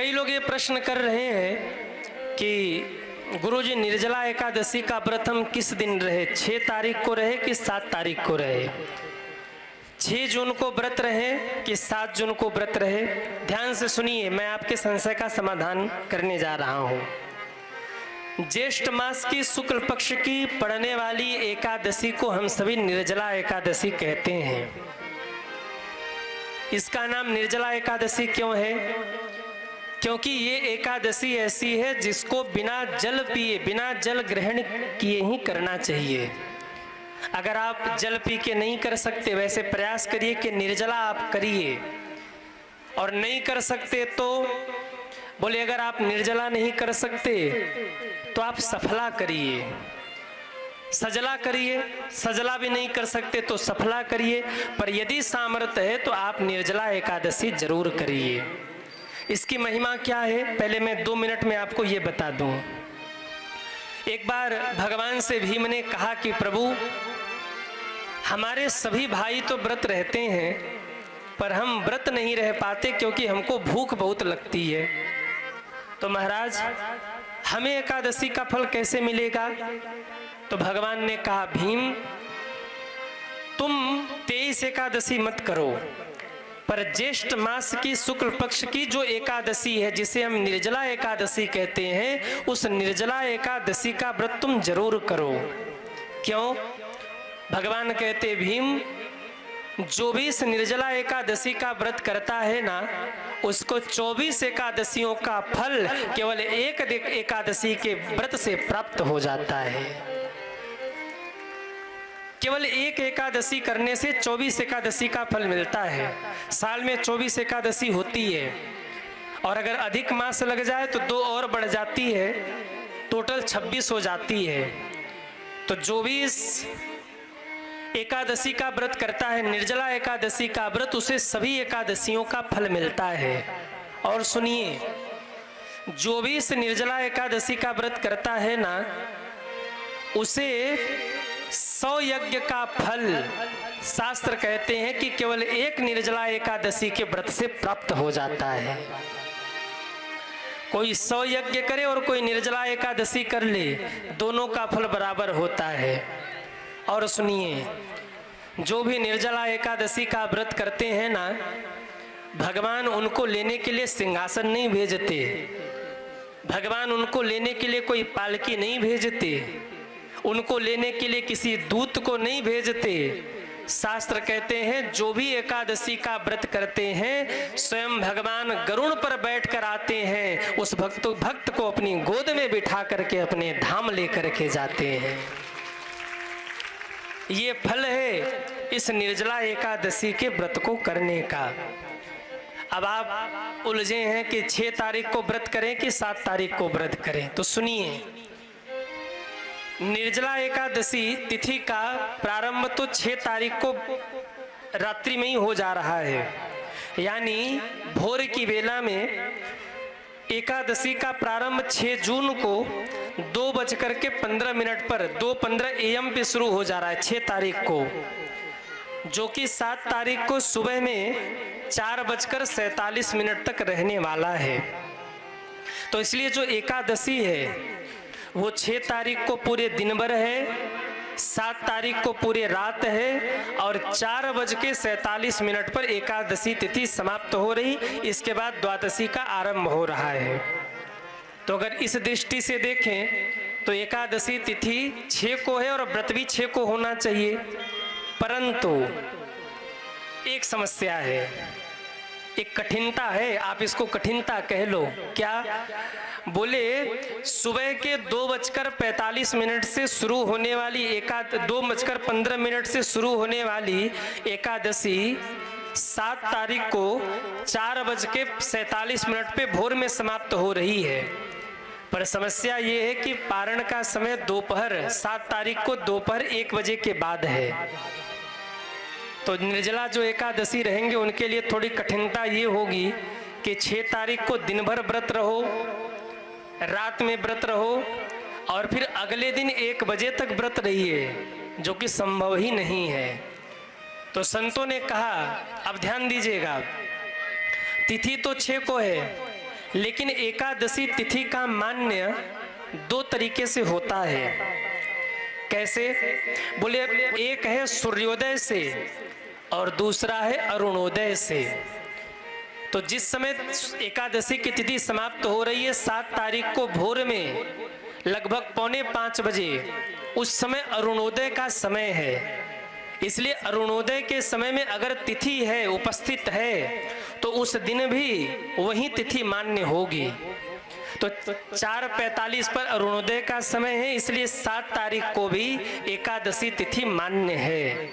कई लोग ये प्रश्न कर रहे हैं कि गुरुजी निर्जला एकादशी का व्रत हम किस दिन रहे, 6 तारीख को रहे कि 7 तारीख को रहे, 6 जून को व्रत रहे कि 7 जून को व्रत रहे। ध्यान से सुनिए, मैं आपके संशय का समाधान करने जा रहा हूँ। ज्येष्ठ मास की शुक्ल पक्ष की पड़ने वाली एकादशी को हम सभी निर्जला एकादशी कहते हैं। इसका नाम निर्जला एकादशी क्यों है? क्योंकि ये एकादशी ऐसी है जिसको बिना जल पिए, बिना जल ग्रहण किए ही करना चाहिए। अगर आप जल पी के नहीं कर सकते, वैसे प्रयास करिए कि निर्जला आप करिए, और नहीं कर सकते तो बोले अगर आप निर्जला नहीं कर सकते तो आप सफला करिए, सजला करिए। सजला भी नहीं कर सकते तो सफला करिए, पर यदि सामर्थ्य है तो आप निर्जला एकादशी जरूर करिए। इसकी महिमा क्या है, पहले मैं 2 मिनट में आपको ये बता दूं। एक बार भगवान से भीम ने कहा कि प्रभु, हमारे सभी भाई तो व्रत रहते हैं पर हम व्रत नहीं रह पाते क्योंकि हमको भूख बहुत लगती है। तो महाराज, हमें एकादशी का फल कैसे मिलेगा? तो भगवान ने कहा, भीम तुम 23 एकादशी मत करो, पर ज्येष्ठ मास की शुक्ल पक्ष की जो एकादशी है, जिसे हम निर्जला एकादशी कहते हैं, उस निर्जला एकादशी का व्रत तुम जरूर करो। क्यों? भगवान कहते, भीम जो भी इस निर्जला एकादशी का व्रत करता है ना, उसको 24 एकादशियों का फल केवल एक एकादशी के व्रत से प्राप्त हो जाता है। केवल एक एकादशी करने से 24 एकादशी का फल मिलता है। साल में 24 एकादशी होती है, और अगर अधिक मास लग जाए तो 2 और बढ़ जाती है, टोटल 26 हो जाती है। तो जो भी इस एकादशी का व्रत करता है, निर्जला एकादशी का व्रत, उसे सभी एकादशियों का फल मिलता है। और सुनिए, जो भी इस निर्जला एकादशी का व्रत करता है ना, उसे 100 यज्ञ का फल शास्त्र कहते हैं कि केवल एक निर्जला एकादशी के व्रत से प्राप्त हो जाता है। कोई 100 यज्ञ करे और कोई निर्जला एकादशी कर ले, दोनों का फल बराबर होता है। और सुनिए, जो भी निर्जला एकादशी का व्रत करते हैं ना, भगवान उनको लेने के लिए सिंहासन नहीं भेजते, भगवान उनको लेने के लिए कोई पालकी नहीं भेजते, उनको लेने के लिए किसी दूत को नहीं भेजते। शास्त्र कहते हैं जो भी एकादशी का व्रत करते हैं, स्वयं भगवान गरुड़ पर बैठकर आते हैं, उस भक्त को अपनी गोद में बिठा करके अपने धाम लेकर के जाते हैं। ये फल है इस निर्जला एकादशी के व्रत को करने का। अब आप उलझे हैं कि 6 तारीख को व्रत करें कि 7 तारीख को व्रत करें। तो सुनिए, निर्जला एकादशी तिथि का प्रारंभ तो 6 तारीख को रात्रि में ही हो जा रहा है, यानी भोर की बेला में एकादशी का प्रारंभ 6 जून को 2:15 पर 2:15 AM पे शुरू हो जा रहा है 6 तारीख को, जो कि 7 तारीख को सुबह में 4:47 तक रहने वाला है। तो इसलिए जो एकादशी है वो 6 तारीख को पूरे दिन भर है, 7 तारीख को पूरे रात है, और 4:47 पर एकादशी तिथि समाप्त हो रही। इसके बाद द्वादशी का आरंभ हो रहा है। तो अगर इस दृष्टि से देखें तो एकादशी तिथि 6 को है और व्रत भी 6 को होना चाहिए। परंतु एक समस्या है, एक कठिनता है, आप इसको कठिनता कह लो। क्या? बोले सुबह के 2:45 से शुरू होने वाली 2:15 से शुरू होने वाली एकादशी 7 तारीख को 4:47 पे भोर में समाप्त हो रही है। पर समस्या ये है कि पारण का समय दोपहर 7 तारीख को दोपहर 1 बजे के बाद है। तो निर्जला जो एकादशी रहेंगे उनके लिए थोड़ी कठिनता ये होगी कि 6 तारीख को दिन भर व्रत रहो, रात में व्रत रहो, और फिर अगले दिन 1 बजे तक व्रत रहिए, जो कि संभव ही नहीं है। तो संतों ने कहा, अब ध्यान दीजिएगा, तिथि तो 6 को है, लेकिन एकादशी तिथि का मान्य दो तरीके से होता है। कैसे? बोले, एक है सूर्योदय से और दूसरा है अरुणोदय से। तो जिस समय एकादशी की तिथि समाप्त हो रही है 7 तारीख को भोर में लगभग 4:45 बजे, उस समय अरुणोदय का समय है। इसलिए अरुणोदय के समय में अगर तिथि है, उपस्थित है, तो उस दिन भी वही तिथि मान्य होगी। तो 4:45 पर अरुणोदय का समय है, इसलिए 7 तारीख को भी एकादशी तिथि मान्य है।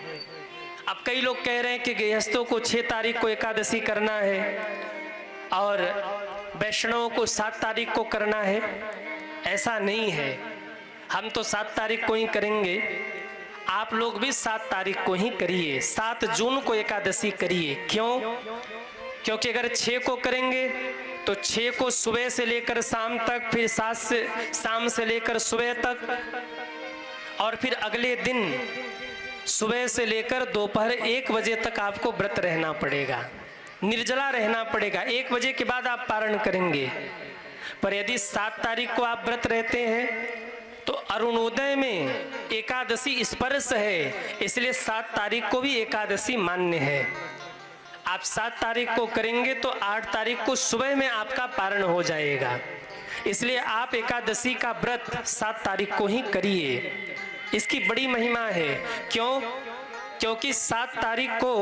अब कई लोग कह रहे हैं कि गृहस्थों को 6 तारीख को एकादशी करना है और वैष्णवों को 7 तारीख को करना है। ऐसा नहीं है, हम तो 7 तारीख को ही करेंगे। आप लोग भी 7 तारीख को ही करिए, 7 जून को एकादशी करिए। क्यों? क्योंकि अगर 6 को करेंगे तो 6 को सुबह से लेकर शाम तक, फिर शाम से लेकर सुबह तक, और फिर अगले दिन सुबह से लेकर दोपहर 1 बजे तक आपको व्रत रहना पड़ेगा, निर्जला रहना पड़ेगा। 1 बजे के बाद आप पारण करेंगे। पर यदि 7 तारीख को आप व्रत रहते हैं तो अरुणोदय में एकादशी स्पर्श है, इसलिए 7 तारीख को भी एकादशी मान्य है। आप 7 तारीख को करेंगे तो 8 तारीख को सुबह में आपका पारण हो जाएगा। इसलिए आप एकादशी का व्रत 7 तारीख को ही करिए। इसकी बड़ी महिमा है। क्यों? क्योंकि 7 तारीख को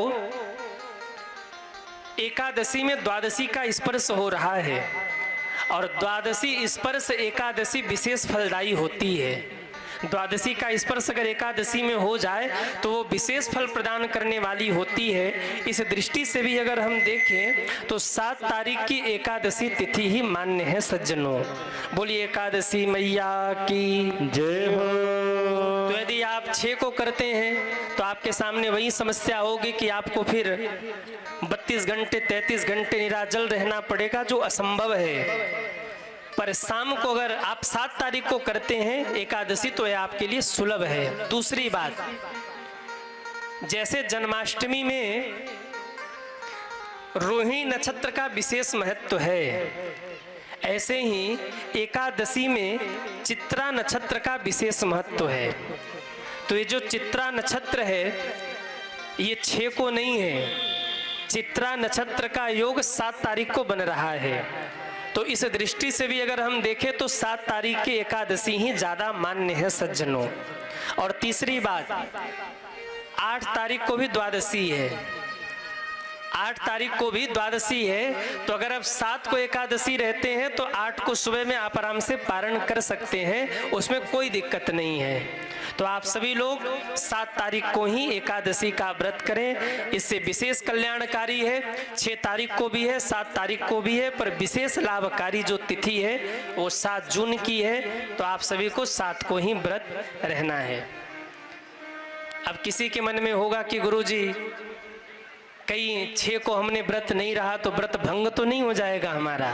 एकादशी में द्वादशी का स्पर्श हो रहा है और द्वादशी स्पर्श एकादशी विशेष फलदायी होती है। द्वादशी का स्पर्श अगर एकादशी में हो जाए तो वो विशेष फल प्रदान करने वाली होती है। इस दृष्टि से भी अगर हम देखें तो 7 तारीख की एकादशी तिथि ही मान्य है सज्जनों। बोलिए एकादशी मैया की जय हो। तो यदि आप 6 को करते हैं तो आपके सामने वही समस्या होगी कि आपको फिर 32 घंटे 33 घंटे निराजल रहना पड़ेगा, जो असंभव है। पर शाम को अगर आप 7 तारीख को करते हैं एकादशी तो यह आपके लिए सुलभ है। दूसरी बात, जैसे जन्माष्टमी में रोहिणी नक्षत्र का विशेष महत्व है, ऐसे ही एकादशी में चित्रा नक्षत्र का विशेष महत्व है। तो ये जो चित्रा नक्षत्र है ये 6 को नहीं है, चित्रा नक्षत्र का योग 7 तारीख को बन रहा है। तो इस दृष्टि से भी अगर हम देखें तो 7 तारीख की एकादशी ही ज्यादा मान्य है सज्जनों। और तीसरी बात, 8 तारीख को भी द्वादशी है। 8 तारीख को भी द्वादशी है। तो अगर आप 7 को एकादशी रहते हैं तो 8 को सुबह में आप आराम से पारण कर सकते हैं, उसमें कोई दिक्कत नहीं है। तो आप सभी लोग 7 तारीख को ही एकादशी का व्रत करें, इससे विशेष कल्याणकारी है। 6 तारीख को भी है, 7 तारीख को भी है, पर विशेष लाभकारी जो तिथि है वो 7 जून की है। तो आप सभी को 7 को ही व्रत रहना है। अब किसी के मन में होगा कि गुरुजी कहीं 6 को हमने व्रत नहीं रहा तो व्रत भंग तो नहीं हो जाएगा हमारा।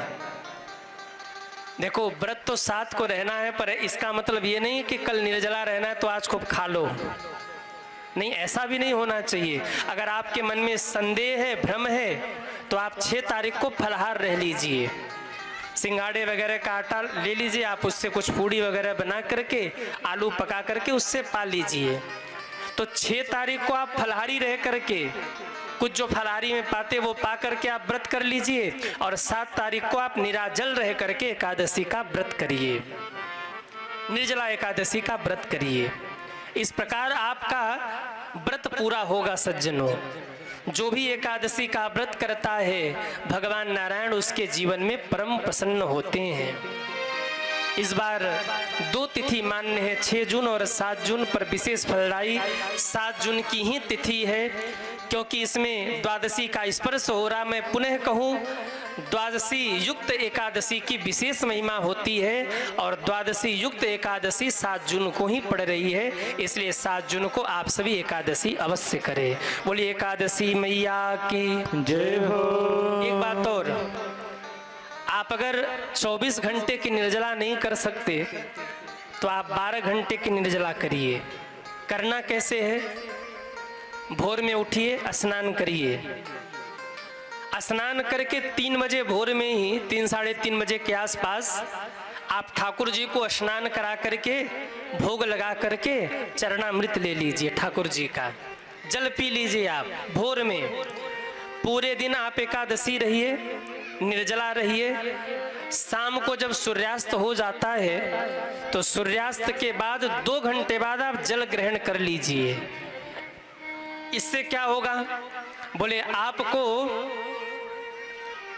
देखो, व्रत तो 7 को रहना है, पर इसका मतलब ये नहीं कि कल निर्जला रहना है तो आज खूब खा लो। नहीं, ऐसा भी नहीं होना चाहिए। अगर आपके मन में संदेह है, भ्रम है, तो आप 6 तारीख को फलाहार रह लीजिए। सिंगाड़े वगैरह का आटा ले लीजिए, आप उससे कुछ पूड़ी वगैरह बना करके, आलू पका करके उससे पा लीजिए। तो 6 तारीख को आप फलाहारी रह करके कुछ जो फलाहारी में पाते वो पा करके आप व्रत कर लीजिए, और 7 तारीख को आप निराजल रह करके एकादशी का व्रत करिए, निर्जला एकादशी का व्रत करिए। इस प्रकार आपका व्रत पूरा होगा सज्जनों। जो भी एकादशी का व्रत करता है भगवान नारायण उसके जीवन में परम प्रसन्न होते हैं। इस बार 2 तिथि मान्य है, 6 जून और 7 जून, पर विशेष फलदायी 7 जून की ही तिथि है, क्योंकि इसमें द्वादशी का स्पर्श हो रहा। मैं पुनः कहूँ, द्वादशी युक्त एकादशी की विशेष महिमा होती है और द्वादशी युक्त एकादशी 7 जून को ही पड़ रही है, इसलिए 7 जून को आप सभी एकादशी अवश्य करें। बोलिए एकादशी मैया की जय हो। एक बात और, आप अगर 24 घंटे की निर्जला नहीं कर सकते तो आप 12 घंटे की निर्जला करिए। करना कैसे है? भोर में उठिए, स्नान करिए, स्नान करके 3 बजे भोर में ही 3 साढ़े 3 बजे के आसपास आप ठाकुर जी को स्नान करा करके भोग लगा करके चरणामृत ले लीजिए, ठाकुर जी का जल पी लीजिए आप भोर में। पूरे दिन आप एकादशी रहिए, निर्जला रहिए। शाम को जब सूर्यास्त हो जाता है तो सूर्यास्त के बाद 2 घंटे बाद आप जल ग्रहण कर लीजिए। इससे क्या होगा? बोले आपको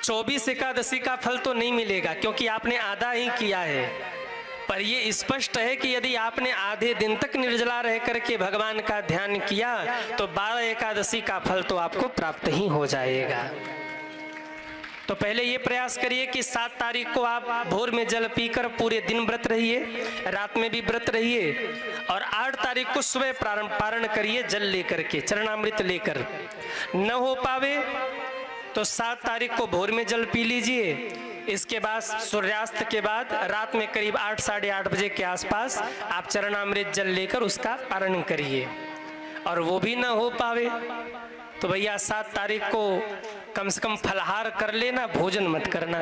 24 एकादशी का फल तो नहीं मिलेगा क्योंकि आपने आधा ही किया है, पर ये स्पष्ट है कि यदि आपने आधे दिन तक निर्जला रह करके भगवान का ध्यान किया तो 12 एकादशी का फल तो आपको प्राप्त ही हो जाएगा। तो पहले ये प्रयास करिए कि 7 तारीख को आप भोर में जल पीकर पूरे दिन व्रत रहिए, रात में भी व्रत रहिए, और 8 तारीख को सुबह पारण करिए जल लेकर के, चरणामृत लेकर। न हो पावे तो 7 तारीख को भोर में जल पी लीजिए। इसके बाद सूर्यास्त के बाद रात में करीब 8 साढ़े 8 बजे के आसपास आप चरणामृत जल लेकर उसका पारण करिए। और वो भी ना हो पावे तो भैया 7 तारीख को कम से कम फलाहार कर लेना, भोजन मत करना।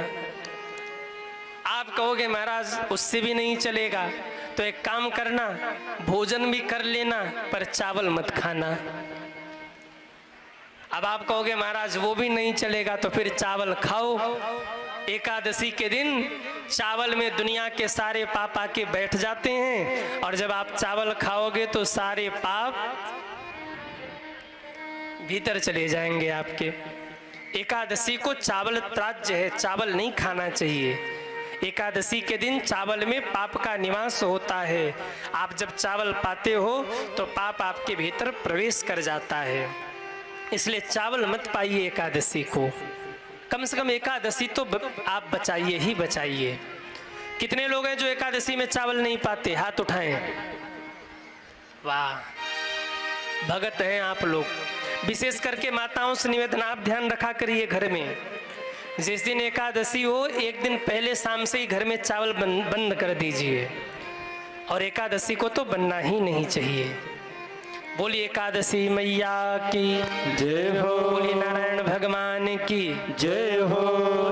आप कहोगे महाराज उससे भी नहीं चलेगा, तो एक काम करना, भोजन भी कर लेना पर चावल मत खाना। अब आप कहोगे महाराज वो भी नहीं चलेगा, तो फिर चावल खाओ। एकादशी के दिन चावल में दुनिया के सारे पाप आके बैठ जाते हैं, और जब आप चावल खाओगे तो सारे पाप भीतर चले जाएंगे आपके। एकादशी को चावल त्याज्य है, चावल नहीं खाना चाहिए। एकादशी के दिन चावल में पाप का निवास होता है। आप जब चावल पाते हो तो पाप आपके भीतर प्रवेश कर जाता है, इसलिए चावल मत पाइए एकादशी को। कम से कम एकादशी तो आप बचाइए ही बचाइए। कितने लोग हैं जो एकादशी में चावल नहीं पाते? हाथ उठाएं। वाह, भगत हैं आप लोग। विशेष करके माताओं से निवेदन, आप ध्यान रखा करिए घर में। जिस दिन एकादशी हो एक दिन पहले शाम से ही घर में चावल बंद कर दीजिए, और एकादशी को तो बनना ही नहीं चाहिए। बोलिए एकादशी मैया की जय हो, बोलिए नारायण भगवान की जय हो।